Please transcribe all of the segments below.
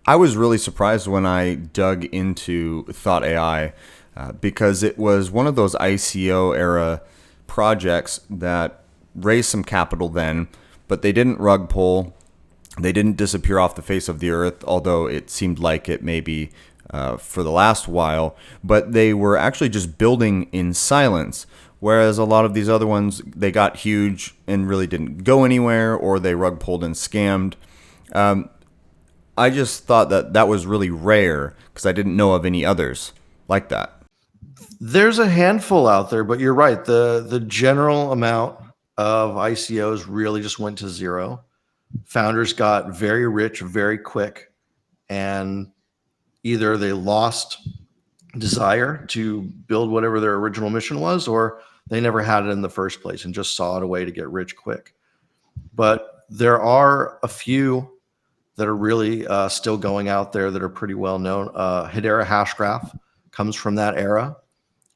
I was really surprised when I dug into Thought AI because it was one of those ICO era projects that raised some capital then, but they didn't rug pull. They didn't disappear off the face of the earth, although it seemed like it maybe for the last while. But they were actually just building in silence. Whereas a lot of these other ones, they got huge and really didn't go anywhere, or they rug pulled and scammed. I just thought that that was really rare because I didn't know of any others like that. There's a handful out there, but you're right. The general amount of ICOs really just went to zero. Founders got very rich very quick, and either they lost desire to build whatever their original mission was, or they never had it in the first place and just saw it a way to get rich quick. But there are a few that are really still going out there that are pretty well known. Hedera Hashgraph comes from that era,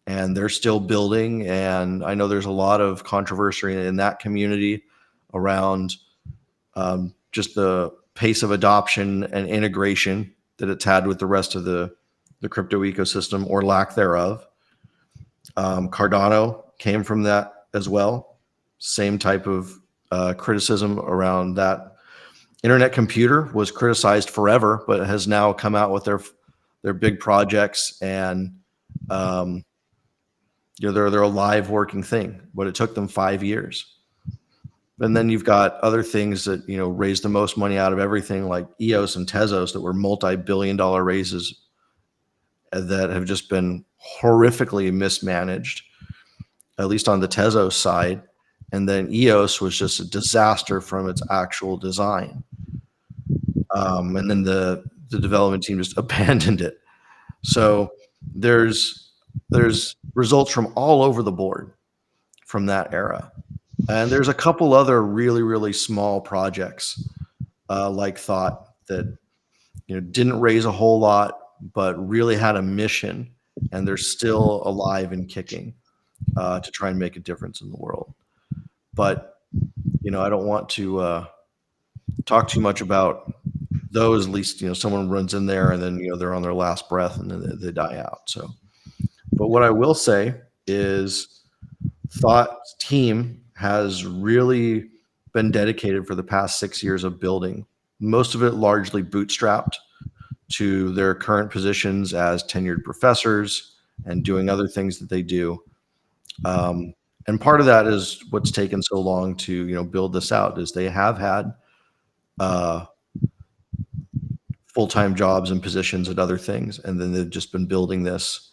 and they're still building. And I know there's a lot of controversy in that community around just the pace of adoption and integration that it's had with the rest of the crypto ecosystem, or lack thereof. Cardano came from that as well. Same type of criticism around that. Internet Computer was criticized forever, but has now come out with their big projects, and they're a live working thing. But it took them 5 years. And then you've got other things that raised the most money out of everything, like EOS and Tezos, that were multi-billion-dollar raises that have just been horrifically mismanaged, at least on the Tezos side. And then EOS was just a disaster from its actual design. And then the development team just abandoned it. So there's results from all over the board from that era. And there's a couple other really, really small projects like Thought that didn't raise a whole lot, but really had a mission, and they're still alive and kicking to try and make a difference in the world. But I don't want to talk too much about those. At least someone runs in there and then they're on their last breath and then they die out. So, but what I will say is, Thought's team has really been dedicated for the past 6 years of building, most of it largely bootstrapped to their current positions as tenured professors and doing other things that they do. And part of that is what's taken so long to build this out, is they have had full-time jobs and positions at other things, and then they've just been building this.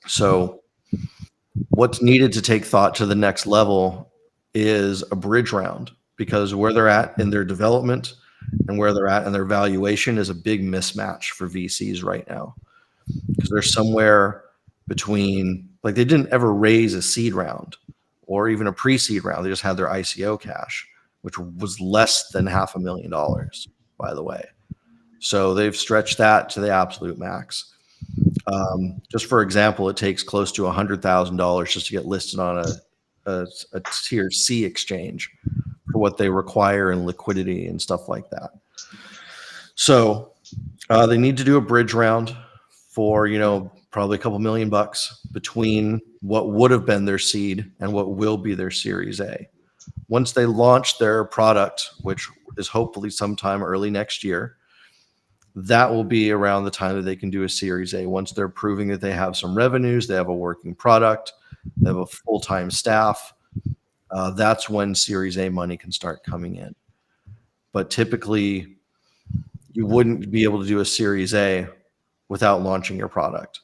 So what's needed to take Thought to the next level is a bridge round, because where they're at in their development and where they're at in their valuation is a big mismatch for VCs right now, because they're somewhere between, like, they didn't ever raise a seed round or even a pre-seed round. They just had their ICO cash, which was less than $500,000, by the way. So they've stretched that to the absolute max. Just for example, it takes close to $100,000 just to get listed on a tier C exchange for what they require in liquidity and stuff like that. So they need to do a bridge round for probably a couple $1,000,000 between what would have been their seed and what will be their Series A. Once they launch their product, which is hopefully sometime early next year, that will be around the time that they can do a Series A. Once they're proving that they have some revenues, they have a working product, they have a full-time staff, that's when Series A money can start coming in. But typically, you wouldn't be able to do a Series A without launching your product,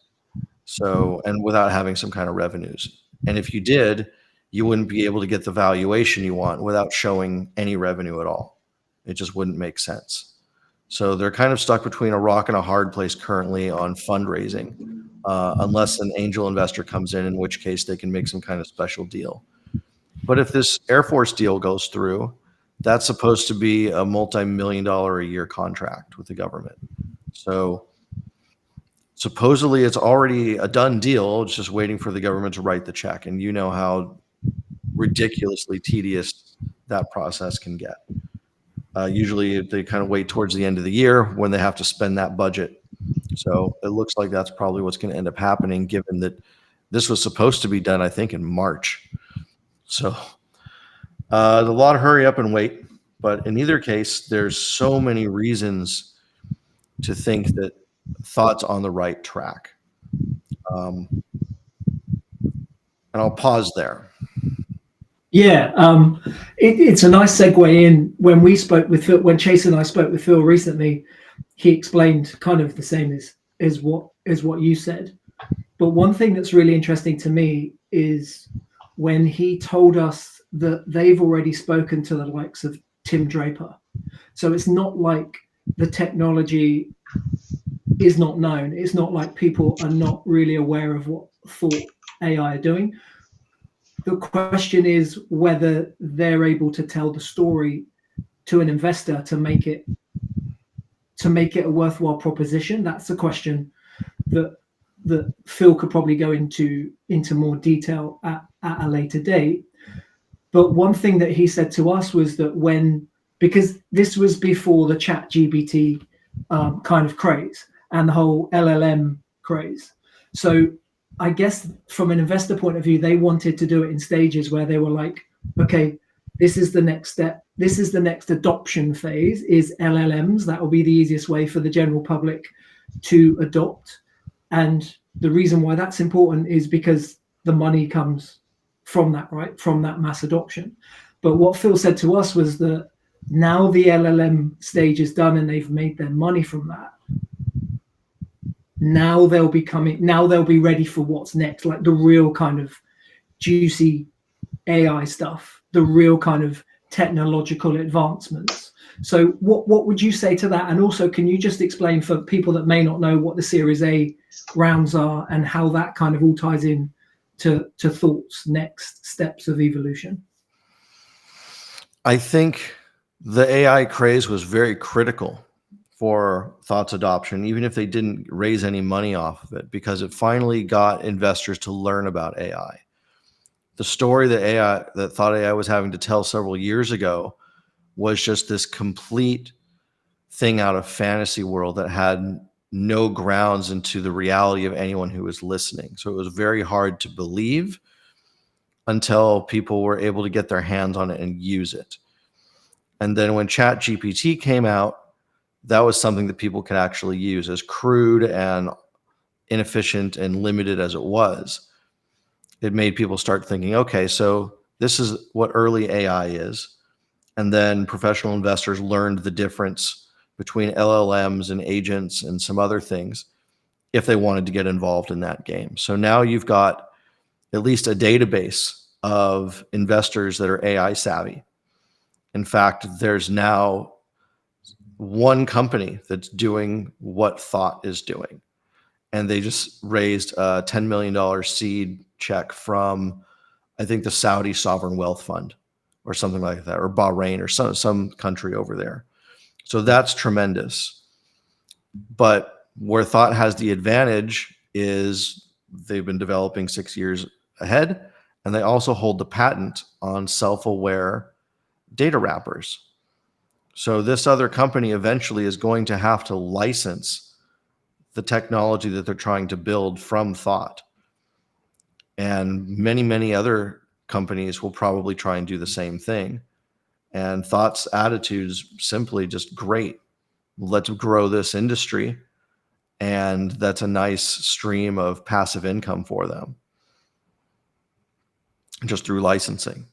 and without having some kind of revenues. And if you did, you wouldn't be able to get the valuation you want without showing any revenue at all. It just wouldn't make sense. So they're kind of stuck between a rock and a hard place currently on fundraising, unless an angel investor comes in which case they can make some kind of special deal. But if this Air Force deal goes through, that's supposed to be a multi-million-dollar a year contract with the government. So supposedly it's already a done deal. It's just waiting for the government to write the check. And you know how ridiculously tedious that process can get. Usually they kind of wait towards the end of the year when they have to spend that budget. So it looks like that's probably what's going to end up happening, given that this was supposed to be done, I think, in March. So a lot of hurry up and wait. But in either case, there's so many reasons to think that thought's on the right track. And I'll pause there. Yeah, it's a nice segue in. When we spoke with Phil, when Chase and I spoke with Phil recently, he explained kind of the same as what you said. But one thing that's really interesting to me is when he told us that they've already spoken to the likes of Tim Draper. So it's not like the technology is not known. It's not like people are not really aware of what Thought AI are doing. The question is whether they're able to tell the story to an investor to make it a worthwhile proposition. That's the question that Phil could probably go into more detail at a later date. But one thing that he said to us was that because this was before the ChatGPT kind of craze and the whole LLM craze. So I guess from an investor point of view, they wanted to do it in stages where they were like, okay, this is the next step. This is the next adoption phase is LLMs. That will be the easiest way for the general public to adopt. And the reason why that's important is because the money comes from that, right? From that mass adoption. But what Phil said to us was that now the LLM stage is done and they've made their money from that. Now they'll be ready for what's next, like the real kind of juicy AI stuff, the real kind of technological advancements. So what would you say to that? And also, can you just explain for people that may not know what the Series A rounds are and how that kind of all ties in to Thought's next steps of evolution? I think the AI craze was very critical for Thought's adoption, even if they didn't raise any money off of it, because it finally got investors to learn about AI. The story that Thought AI was having to tell several years ago was just this complete thing out of fantasy world that had no grounds into the reality of anyone who was listening. So it was very hard to believe until people were able to get their hands on it and use it. And then when ChatGPT came out, that was something that people could actually use, as crude and inefficient and limited as it was. It made people start thinking, okay, so this is what early AI is. And then professional investors learned the difference between LLMs and agents and some other things if they wanted to get involved in that game. So now you've got at least a database of investors that are AI savvy. In fact, there's now one company that's doing what Thought is doing. And they just raised a $10 million seed check from, I think, the Saudi Sovereign Wealth Fund or something like that, or Bahrain or some country over there. So that's tremendous. But where Thought has the advantage is they've been developing 6 years ahead, and they also hold the patent on self-aware data wrappers. So this other company eventually is going to have to license the technology that they're trying to build from Thought. And many, many other companies will probably try and do the same thing. And Thought's attitude is simply just great. Let's grow this industry. And that's a nice stream of passive income for them just through licensing.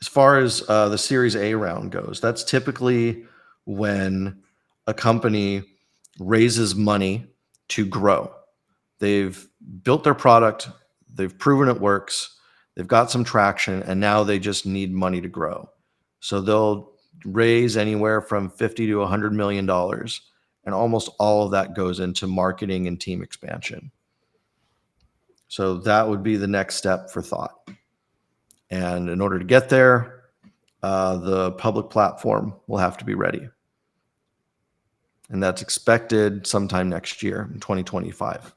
As far as the Series A round goes, that's typically when a company raises money to grow. They've built their product, they've proven it works, they've got some traction, and now they just need money to grow. So they'll raise anywhere from $50 to $100 million, and almost all of that goes into marketing and team expansion. So that would be the next step for Thought. And in order to get there, the public platform will have to be ready. And that's expected sometime next year in 2025.